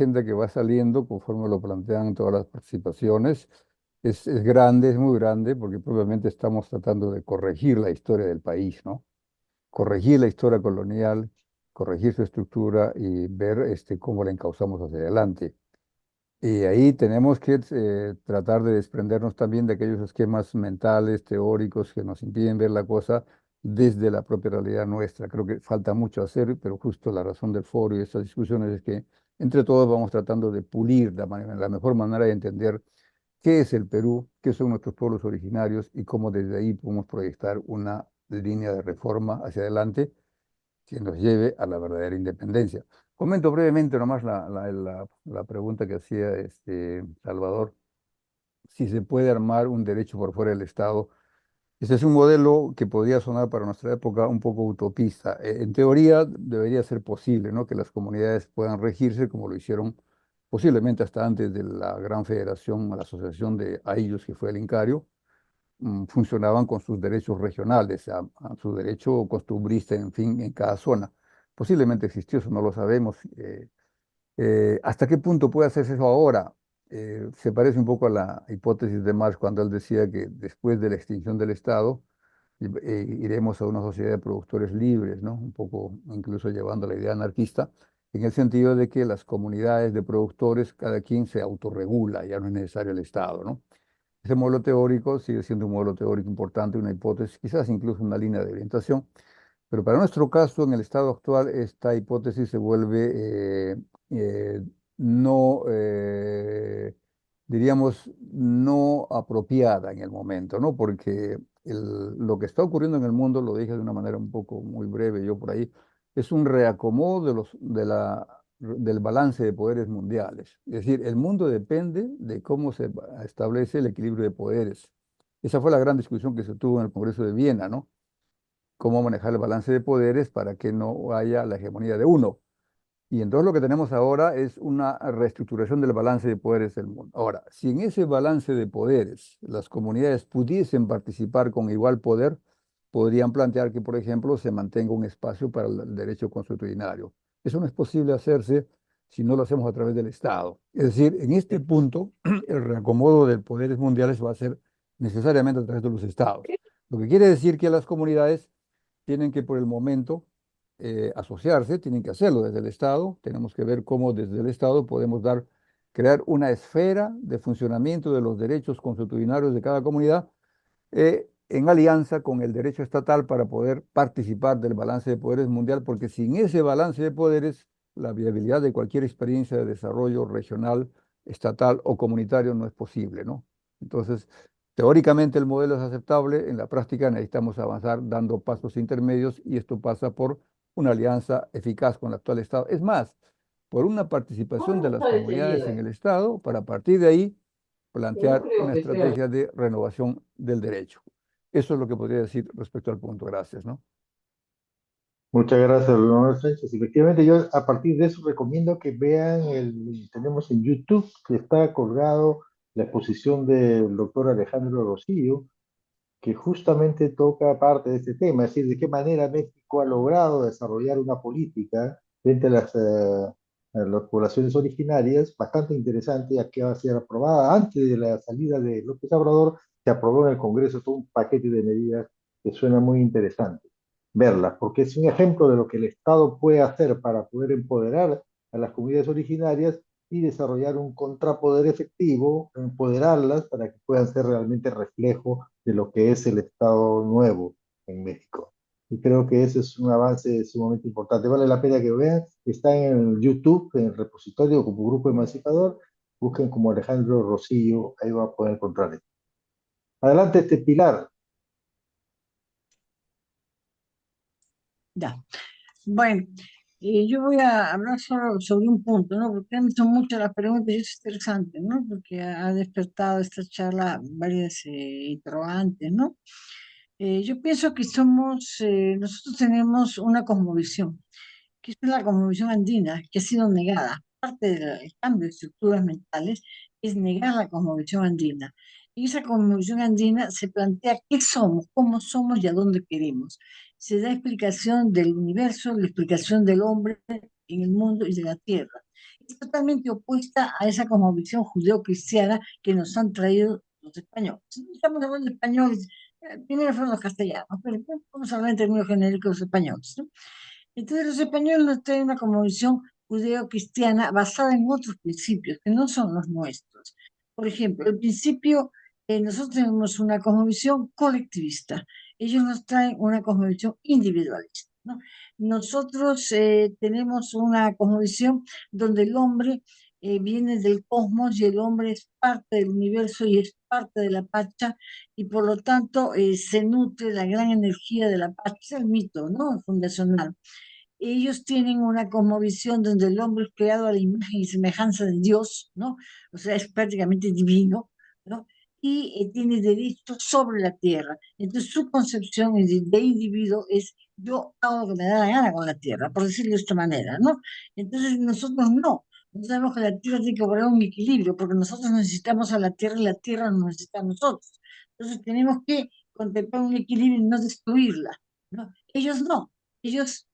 agenda que va saliendo conforme lo plantean todas las participaciones es grande, es muy grande, porque probablemente estamos tratando de corregir la historia del país, ¿no? Corregir la historia colonial, corregir su estructura y ver cómo la encauzamos hacia adelante. Y ahí tenemos que tratar de desprendernos también de aquellos esquemas mentales, teóricos, que nos impiden ver la cosa desde la propia realidad nuestra. Creo que falta mucho hacer, pero justo la razón del foro y estas discusiones es que entre todos vamos tratando de pulir la mejor manera de entender qué es el Perú, qué son nuestros pueblos originarios y cómo desde ahí podemos proyectar una línea de reforma hacia adelante que nos lleve a la verdadera independencia. Comento brevemente nomás la pregunta que hacía Salvador, si se puede armar un derecho por fuera del Estado. Este es un modelo que podría sonar para nuestra época un poco utopista. En teoría debería ser posible, ¿no? Que las comunidades puedan regirse como lo hicieron posiblemente hasta antes de la gran federación, la asociación de Ayllos, que fue el Incario, funcionaban con sus derechos regionales, a su derecho costumbrista, en fin, en cada zona. Posiblemente existió, eso no lo sabemos. ¿Hasta qué punto puede hacerse eso ahora? Se parece un poco a la hipótesis de Marx cuando él decía que después de la extinción del Estado iremos a una sociedad de productores libres, ¿no? Un poco incluso llevando la idea anarquista, en el sentido de que las comunidades de productores, cada quien se autorregula, ya no es necesario el Estado, ¿no? Ese modelo teórico sigue siendo un modelo teórico importante, una hipótesis, quizás incluso una línea de orientación, pero para nuestro caso, en el estado actual, esta hipótesis se vuelve eh, no, diríamos, no apropiada en el momento, ¿no? Porque lo que está ocurriendo en el mundo, lo dije de una manera un poco muy breve yo por ahí, es un reacomodo del balance de poderes mundiales. Es decir, el mundo depende de cómo se establece el equilibrio de poderes. Esa fue la gran discusión que se tuvo en el Congreso de Viena, ¿no? Cómo manejar el balance de poderes para que no haya la hegemonía de uno. Y entonces lo que tenemos ahora es una reestructuración del balance de poderes del mundo. Ahora, si en ese balance de poderes las comunidades pudiesen participar con igual poder, podrían plantear que, por ejemplo, se mantenga un espacio para el derecho consuetudinario. Eso no es posible hacerse si no lo hacemos a través del Estado. Es decir, en este punto, el reacomodo de poderes mundiales va a ser necesariamente a través de los Estados. Lo que quiere decir que las comunidades tienen que por el momento asociarse, tienen que hacerlo desde el Estado. Tenemos que ver cómo desde el Estado podemos crear una esfera de funcionamiento de los derechos consuetudinarios de cada comunidad en alianza con el derecho estatal para poder participar del balance de poderes mundial, porque sin ese balance de poderes, la viabilidad de cualquier experiencia de desarrollo regional, estatal o comunitario no es posible, ¿no? Entonces, teóricamente el modelo es aceptable, en la práctica necesitamos avanzar dando pasos intermedios y esto pasa por una alianza eficaz con el actual Estado. Es más, por una participación de las comunidades en el Estado para a partir de ahí plantear una estrategia de renovación del derecho. Eso es lo que podría decir respecto al punto. Gracias, ¿no? Muchas gracias, Leonardo Sánchez. Efectivamente, yo a partir de eso recomiendo que vean tenemos en YouTube que está colgado la exposición del doctor Alejandro Rosillo, que justamente toca parte de este tema, es decir, de qué manera México ha logrado desarrollar una política frente a las poblaciones originarias, bastante interesante, ya que va a ser aprobada antes de la salida de López Obrador, se aprobó en el Congreso todo un paquete de medidas que suena muy interesante verlas, porque es un ejemplo de lo que el Estado puede hacer para poder empoderar a las comunidades originarias y desarrollar un contrapoder efectivo, empoderarlas para que puedan ser realmente reflejo de lo que es el Estado nuevo en México. Y creo que ese es un avance sumamente importante. Vale la pena que vean. Está en el YouTube, en el repositorio como Grupo Emancipador. Busquen como Alejandro Rosillo, ahí va a poder encontrar esto. Adelante, este Pilar. Ya. Bueno, yo voy a hablar solo sobre un punto, ¿no? Porque han son muchas las preguntas y es interesante, ¿no? Porque ha despertado esta charla varias interrogantes, ¿no? Yo pienso que nosotros tenemos una cosmovisión, que es la cosmovisión andina, que ha sido negada. Parte del cambio de estructuras mentales es negar la cosmovisión andina. Y esa cosmovisión andina se plantea qué somos, cómo somos y a dónde queremos. Se da explicación del universo, la explicación del hombre en el mundo y de la tierra. es totalmente opuesta a esa cosmovisión judeo-cristiana que nos han traído los españoles. No estamos hablando de españoles, primero fueron los castellanos, pero vamos a hablar en términos genéricos de los españoles, ¿no? Entonces los españoles nos traen una cosmovisión judeo-cristiana basada en otros principios que no son los nuestros. Por ejemplo, el principio, nosotros tenemos una cosmovisión colectivista, ellos nos traen una cosmovisión individualista, ¿no? Nosotros tenemos una cosmovisión donde el hombre viene del cosmos y el hombre es parte del universo y es parte de la Pacha y por lo tanto se nutre la gran energía de la Pacha, es el mito, ¿no? Fundacional. Ellos tienen una cosmovisión donde el hombre es creado a la imagen y semejanza de Dios, ¿no? O sea, es prácticamente divino, ¿no? Y tiene derechos sobre la tierra. Entonces, su concepción de individuo es yo hago lo que me da la gana con la tierra, por decirlo de esta manera, ¿no? Entonces, nosotros no. No sabemos que la tierra tiene que lograr un equilibrio, porque nosotros necesitamos a la tierra y la tierra nos necesita a nosotros. Entonces, tenemos que contemplar un equilibrio y no destruirla, ¿no? Ellos no. Ellos,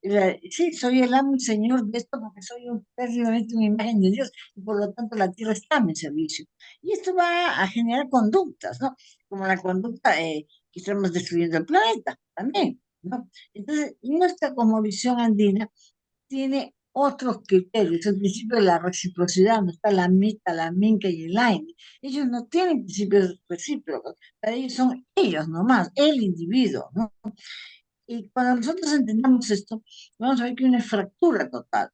sí, soy el amo y señor de esto porque soy prácticamente una imagen de Dios y por lo tanto la tierra está a mi servicio. Y esto va a generar conductas, ¿no? Como la conducta que estamos destruyendo el planeta también, ¿no? Entonces, nuestra cosmovisión andina tiene otros criterios, el principio de la reciprocidad, no está la mita, la minca y el aine. Ellos no tienen principios recíprocos, para ellos son ellos nomás, el individuo, ¿no? Y cuando nosotros entendamos esto, vamos a ver que hay una fractura total.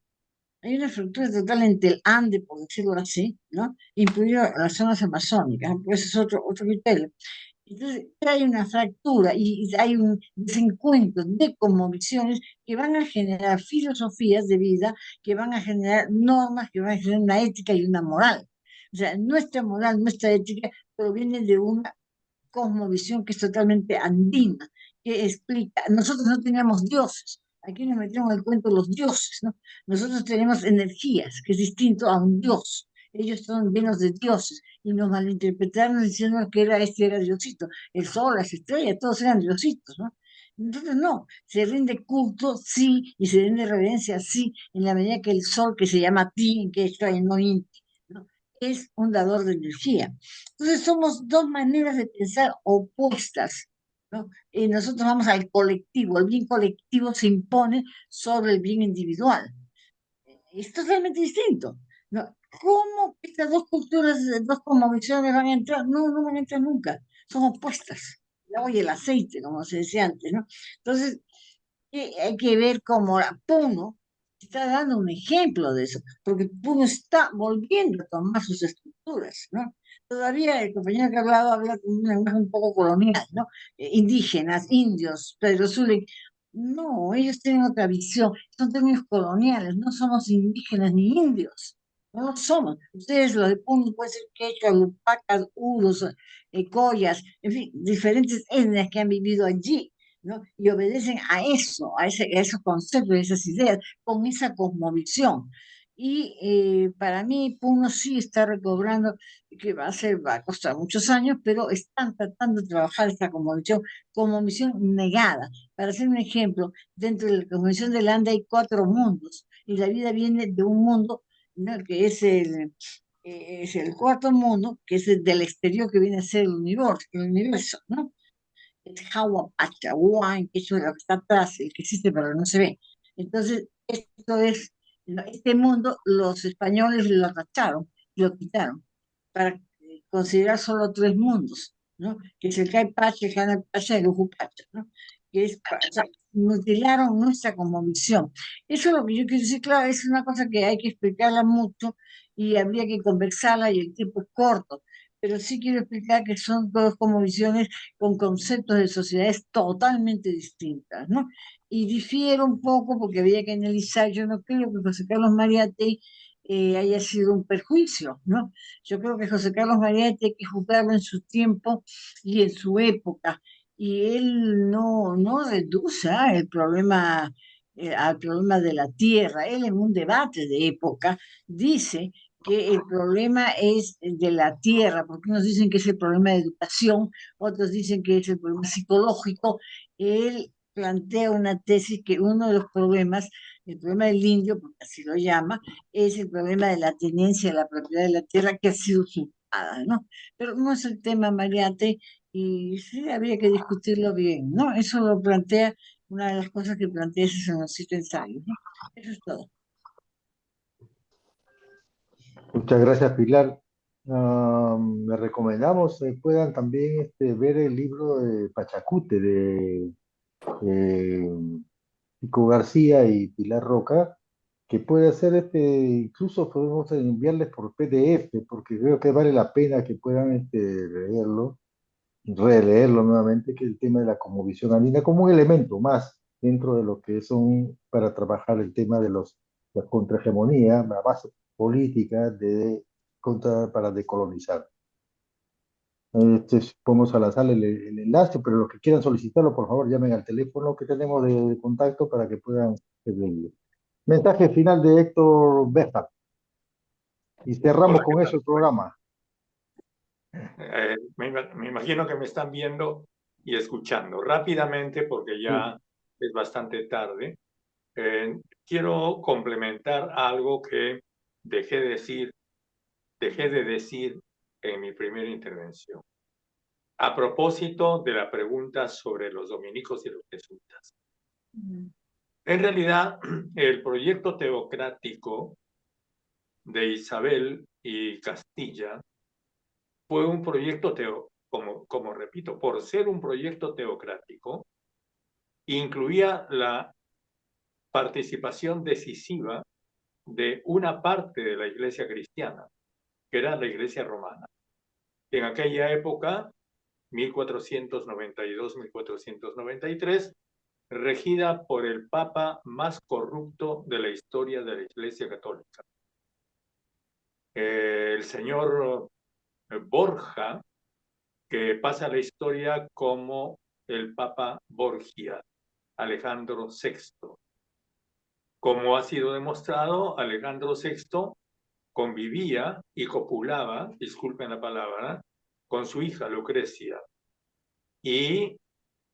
Hay una fractura total entre el Ande, por decirlo así, ¿no? Incluido las zonas amazónicas, pues ese es otro criterio. Entonces, hay una fractura y hay un desencuentro de cosmovisiones que van a generar filosofías de vida, que van a generar normas, que van a generar una ética y una moral. O sea, nuestra moral, nuestra ética proviene de una cosmovisión que es totalmente andina, que explica, nosotros no teníamos dioses, aquí nos metieron en el cuento los dioses, ¿no? Nosotros tenemos energías, que es distinto a un dios. Ellos son llenos de dioses y nos malinterpretaron diciendo que este era Diosito. El sol, las estrellas, todos eran diositos, ¿no? Entonces no, se rinde culto, sí, y se rinde reverencia, sí, en la medida que el sol, que se llama Ti, que es no Inti, ¿no? Es un dador de energía. Entonces somos dos maneras de pensar opuestas, ¿no? Y nosotros vamos al colectivo, el bien colectivo se impone sobre el bien individual. Es totalmente distinto, ¿no? ¿Cómo estas dos culturas, dos cosmovisiones van a entrar? No, no van a entrar nunca, son opuestas. El agua y el aceite, como se decía antes, ¿no? Entonces, hay que ver cómo Puno está dando un ejemplo de eso, porque Puno está volviendo a tomar sus estructuras, ¿no? Todavía el compañero que hablaba habla con un lenguaje un poco colonial, ¿no? Indígenas, indios, Pedro Zulic. No, ellos tienen otra visión, son términos coloniales, no somos indígenas ni indios, no lo somos. Ustedes, los de Puno, pueden ser quechua, lupacas, uros, collas, en fin, diferentes etnias que han vivido allí, ¿no? Y obedecen a eso, a esos conceptos, a esas ideas, con esa cosmovisión. Y para mí, Puno sí está recobrando, que va a costar muchos años, pero están tratando de trabajar esta cosmovisión negada. Para hacer un ejemplo, dentro de la cosmovisión de Landa hay cuatro mundos, y la vida viene de un mundo, ¿no? Que es el cuarto mundo, que es el del exterior, que viene a ser el universo, ¿no? Es Hawapacha, Huan, que eso es lo que está atrás, el que existe pero no se ve. Entonces, esto es, no, este mundo los españoles lo tacharon, lo quitaron, para considerar solo tres mundos, ¿no? Que es el Caipacha, el Janapacha y el Ujupacha, ¿no? Que es, o sea, mutilaron nuestra cosmovisión. Eso es lo que yo quiero decir, claro, es una cosa que hay que explicarla mucho y habría que conversarla y el tiempo es corto, pero sí quiero explicar que son dos cosmovisiones con conceptos de sociedades totalmente distintas, ¿no? Y difiere un poco porque había que analizar, yo no creo que José Carlos Mariátegui haya sido un perjuicio, ¿no? Yo creo que José Carlos Mariátegui hay que juzgarlo en su tiempo y en su época, y él no reduce el problema al problema de la tierra, él en un debate de época dice que el problema es de la tierra, porque unos dicen que es el problema de educación, otros dicen que es el problema psicológico. Él plantea una tesis que uno de los problemas El problema del indio, porque así lo llama, es el problema de la tenencia de la propiedad de la tierra que ha sido usurpada, ¿no? Pero no es el tema, Mariate, y sí habría que discutirlo bien, ¿no? Eso lo plantea, una de las cosas que plantea ese señorcito ensayo, ¿no? Eso es todo. Muchas gracias, Pilar. Me recomendamos puedan también ver el libro de Pachacute de Pico García y Pilar Roca, que puede ser incluso podemos enviarles por PDF, porque creo que vale la pena que puedan leerlo, releerlo nuevamente, que el tema de la cosmovisión andina como un elemento más dentro de lo que son para trabajar el tema de la contrahegemonía, la base política para decolonizar. Podemos a lanzarle el enlace, pero los que quieran solicitarlo, por favor, llamen al teléfono que tenemos de contacto para que puedan leerlo. Mensaje final de Héctor Beja. Y cerramos Hola, ¿qué con eso tal? el programa. Me imagino que me están viendo y escuchando rápidamente porque Sí. ya es bastante tarde. Quiero complementar algo que dejé de decir en mi primera intervención. A propósito de la pregunta sobre los dominicos y los jesuitas. En realidad, el proyecto teocrático de Isabel y Castilla fue un proyecto como repito, por ser un proyecto teocrático, incluía la participación decisiva de una parte de la iglesia cristiana, que era la iglesia romana. En aquella época, 1492-1493, regida por el papa más corrupto de la historia de la iglesia católica. El señor Borja, que pasa a la historia como el Papa Borgia, Alejandro VI. Como ha sido demostrado, Alejandro VI convivía y copulaba, disculpen la palabra, con su hija Lucrecia y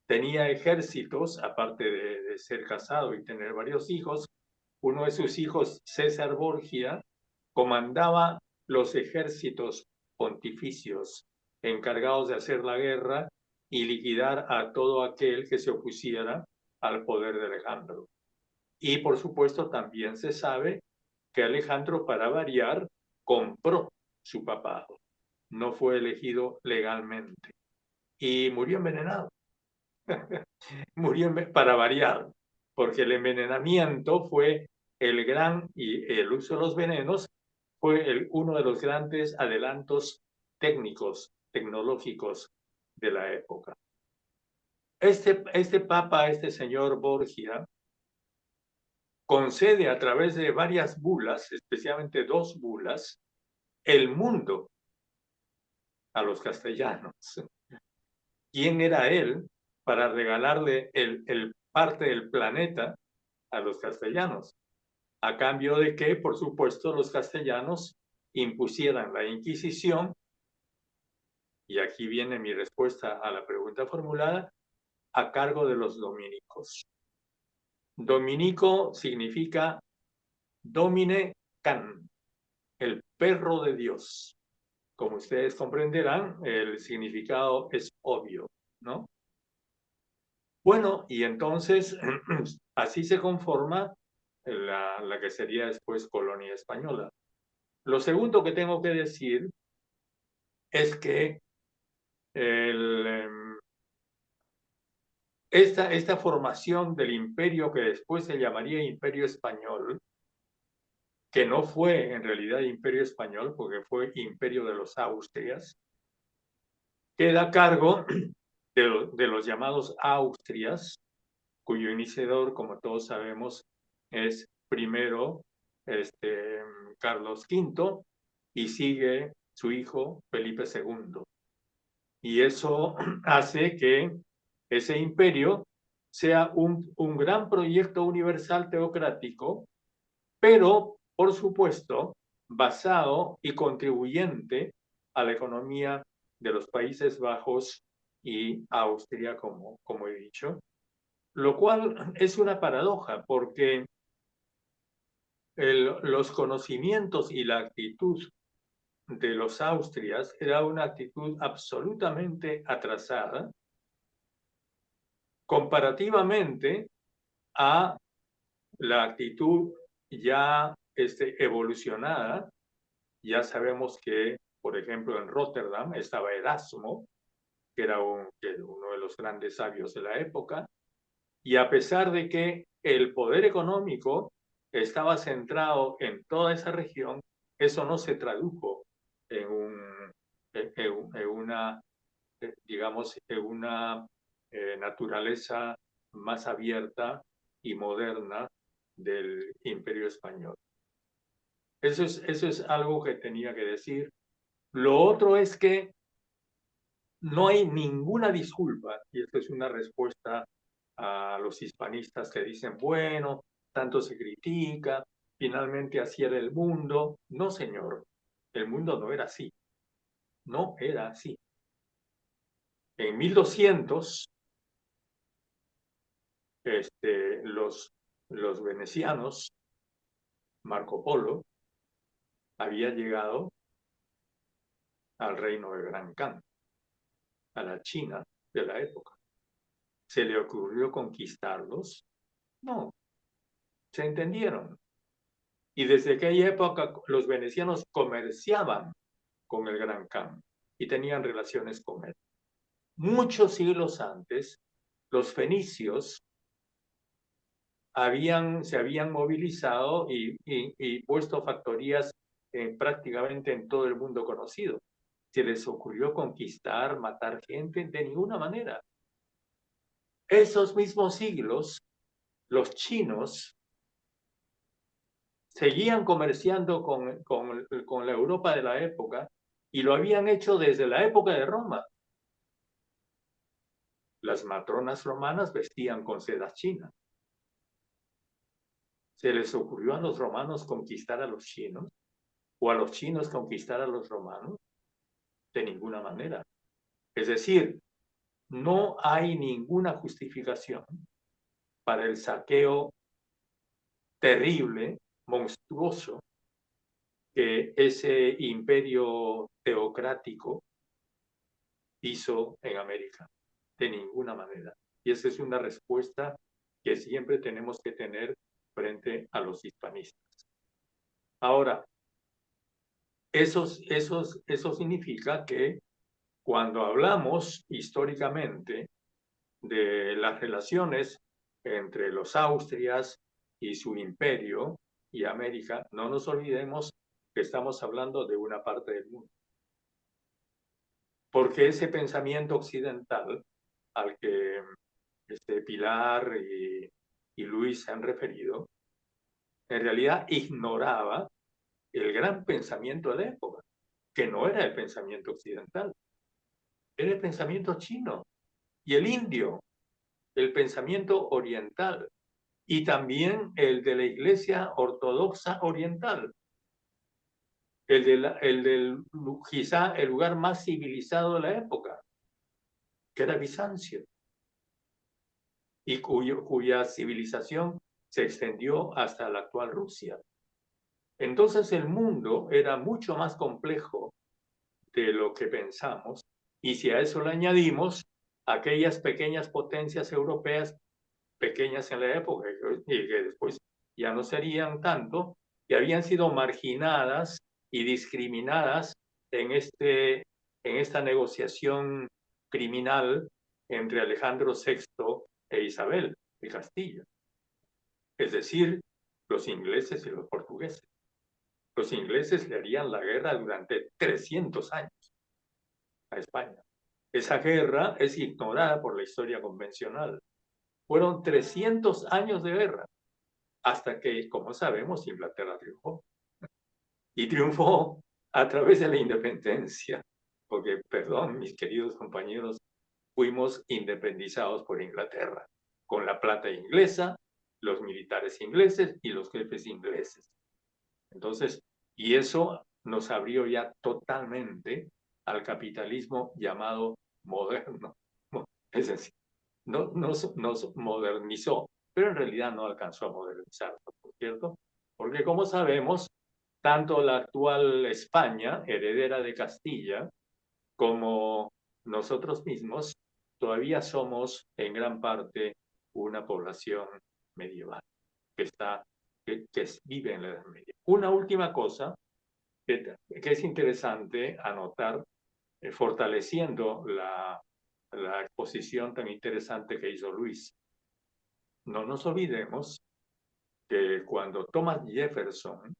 tenía ejércitos, aparte de ser casado y tener varios hijos. Uno de sus hijos, César Borgia, comandaba los ejércitos pontificios encargados de hacer la guerra y liquidar a todo aquel que se opusiera al poder de Alejandro. Y por supuesto también se sabe que Alejandro, para variar, compró su papado. No fue elegido legalmente y murió envenenado. Murió para variar, porque el envenenamiento fue y el uso de los venenos fue uno de los grandes adelantos técnicos, tecnológicos de la época. Este papa, este señor Borgia, concede a través de varias bulas, especialmente 2 bulas, el mundo a los castellanos. ¿Quién era él para regalarle el parte del planeta a los castellanos? A cambio de que, por supuesto, los castellanos impusieran la Inquisición, y aquí viene mi respuesta a la pregunta formulada, a cargo de los dominicos. Dominico significa Domine Can, el perro de Dios. Como ustedes comprenderán, el significado es obvio, ¿no? Bueno, y entonces así se conforma la que sería después colonia española. Lo segundo que tengo que decir es que esta formación del imperio que después se llamaría Imperio Español, que no fue en realidad Imperio Español porque fue Imperio de los Austrias, queda a cargo de los llamados Austrias, cuyo iniciador, como todos sabemos, es primero Carlos V y sigue su hijo Felipe II. Y eso hace que ese imperio sea un gran proyecto universal teocrático, pero, por supuesto, basado y contribuyente a la economía de los Países Bajos y Austria, como he dicho, lo cual es una paradoja, porque los conocimientos y la actitud de los austrias era una actitud absolutamente atrasada comparativamente a la actitud ya evolucionada. Ya sabemos que, por ejemplo, en Rotterdam estaba Erasmo, que era uno de los grandes sabios de la época, y a pesar de que el poder económico estaba centrado en toda esa región, eso no se tradujo en una, digamos, en una naturaleza más abierta y moderna del Imperio Español. Eso es algo que tenía que decir. Lo otro es que no hay ninguna disculpa, y esto es una respuesta a los hispanistas que dicen, bueno, tanto se critica, finalmente así era el mundo. No, señor, el mundo no era así. No era así. En 1200, los venecianos, Marco Polo, había llegado al reino de Gran Khan, a la China de la época. ¿Se le ocurrió conquistarlos? No, se entendieron. Y desde aquella época los venecianos comerciaban con el Gran Khan y tenían relaciones con él. Muchos siglos antes, los fenicios se habían movilizado y puesto factorías prácticamente en todo el mundo conocido. ¿Se les ocurrió conquistar, matar gente? De ninguna manera. Esos mismos siglos, los chinos seguían comerciando con la Europa de la época y lo habían hecho desde la época de Roma. Las matronas romanas vestían con sedas chinas. ¿Se les ocurrió a los romanos conquistar a los chinos? ¿O a los chinos conquistar a los romanos? De ninguna manera. Es decir, no hay ninguna justificación para el saqueo terrible, monstruoso, que ese imperio teocrático hizo en América. De ninguna manera. Y esa es una respuesta que siempre tenemos que tener frente a los hispanistas. Ahora, eso significa que cuando hablamos históricamente de las relaciones entre los Austrias y su imperio y América, no nos olvidemos que estamos hablando de una parte del mundo. Porque ese pensamiento occidental al que Pilar y Luis se han referido, en realidad ignoraba el gran pensamiento de la época, que no era el pensamiento occidental, era el pensamiento chino y el indio, el pensamiento oriental y también el de la Iglesia Ortodoxa Oriental, quizá el lugar más civilizado de la época, que era Bizancio, y cuya civilización se extendió hasta la actual Rusia. Entonces el mundo era mucho más complejo de lo que pensamos, y si a eso le añadimos aquellas pequeñas potencias europeas, pequeñas en la época, y que después ya no serían tanto, que habían sido marginadas y discriminadas en esta negociación criminal entre Alejandro VI e Isabel de Castilla. Es decir, los ingleses y los portugueses. Los ingleses le harían la guerra durante 300 años a España. Esa guerra es ignorada por la historia convencional. Fueron 300 años de guerra, hasta que, como sabemos, Inglaterra triunfó. Y triunfó a través de la independencia, porque, perdón, mis queridos compañeros, fuimos independizados por Inglaterra, con la plata inglesa, los militares ingleses y los jefes ingleses. Entonces, y eso nos abrió ya totalmente al capitalismo llamado moderno. Es decir, nos modernizó, pero en realidad no alcanzó a modernizarnos, ¿por cierto? Porque como sabemos, tanto la actual España, heredera de Castilla, como nosotros mismos, todavía somos en gran parte una población medieval que vive en la Edad Media. Una última cosa que es interesante anotar, fortaleciendo la exposición tan interesante que hizo Luis. No nos olvidemos que cuando Thomas Jefferson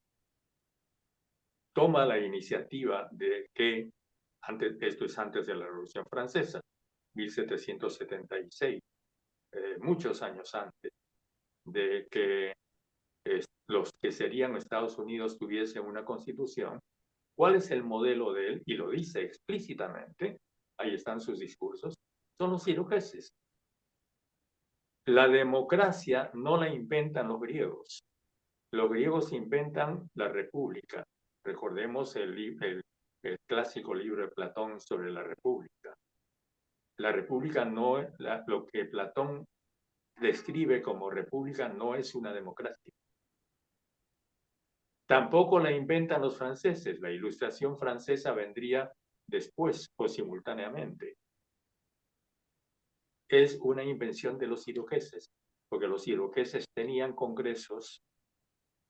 toma la iniciativa de que, esto es antes de la Revolución Francesa, 1776, muchos años antes de que los que serían Estados Unidos tuviesen una constitución, ¿cuál es el modelo de él? Y lo dice explícitamente, ahí están sus discursos, son los iroqueses. La democracia no la inventan los griegos. Los griegos inventan la república. Recordemos el clásico libro de Platón sobre la república. La república no, lo que Platón describe como república no es una democracia. Tampoco la inventan los franceses. La Ilustración francesa vendría después o simultáneamente. Es una invención de los iroqueses, porque los iroqueses tenían congresos,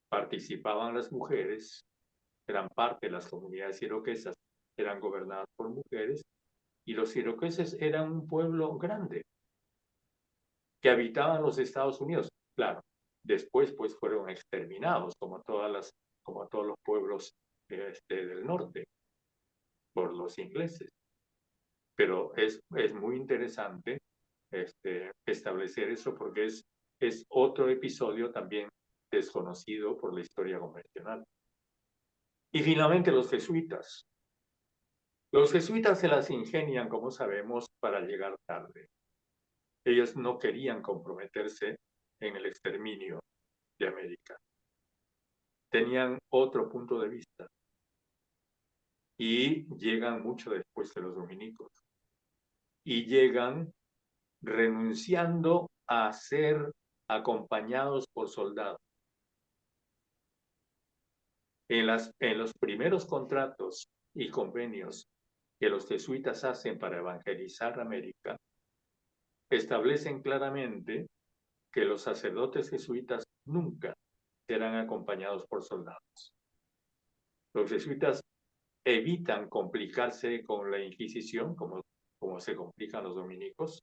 participaban las mujeres, gran parte de las comunidades iroquesas eran gobernadas por mujeres, y los iroqueses eran un pueblo grande que habitaban los Estados Unidos. Claro, después pues fueron exterminados como todos los pueblos del norte por los ingleses. Pero es muy interesante establecer eso porque es otro episodio también desconocido por la historia convencional. Y finalmente los jesuitas. Los jesuitas se las ingenian, como sabemos, para llegar tarde. Ellos no querían comprometerse en el exterminio de América. Tenían otro punto de vista. Y llegan mucho después de los dominicos. Y llegan renunciando a ser acompañados por soldados. En los primeros contratos y convenios que los jesuitas hacen para evangelizar América, establecen claramente que los sacerdotes jesuitas nunca serán acompañados por soldados. Los jesuitas evitan complicarse con la Inquisición, como se complican los dominicos,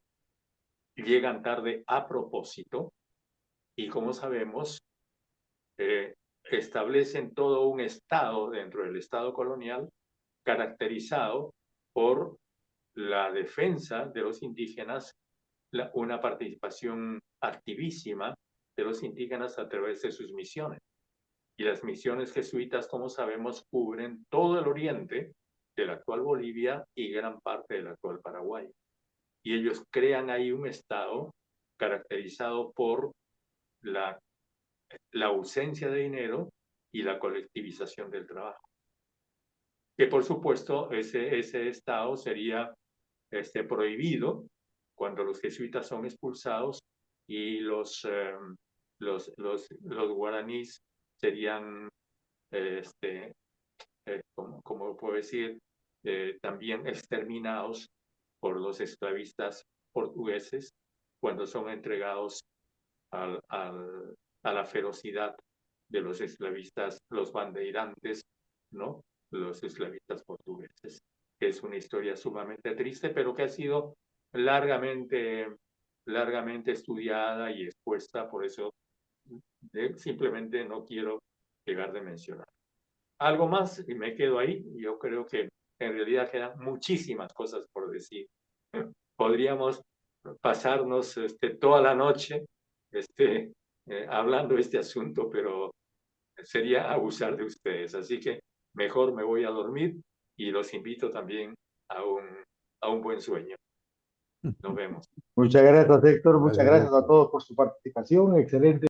llegan tarde a propósito y, como sabemos, establecen todo un estado dentro del estado colonial caracterizado por la defensa de los indígenas, una participación activísima de los indígenas a través de sus misiones. Y las misiones jesuitas, como sabemos, cubren todo el oriente de la actual Bolivia y gran parte del actual Paraguay. Y ellos crean ahí un estado caracterizado por la ausencia de dinero y la colectivización del trabajo. Que por supuesto ese estado sería prohibido cuando los jesuitas son expulsados y los guaraníes serían, como puedo decir, también exterminados por los esclavistas portugueses cuando son entregados a la ferocidad de los esclavistas, los bandeirantes, ¿no? Los esclavistas portugueses. Es una historia sumamente triste, pero que ha sido largamente estudiada y expuesta, por eso simplemente no quiero llegar de mencionar. Algo más y me quedo ahí. Yo creo que en realidad quedan muchísimas cosas por decir. Podríamos pasarnos toda la noche hablando de este asunto, pero sería abusar de ustedes. Así que mejor me voy a dormir y los invito también a un buen sueño. Nos vemos. Muchas gracias, Héctor. Muchas Gracias, gracias a Héctor. todos por su participación. Excelente.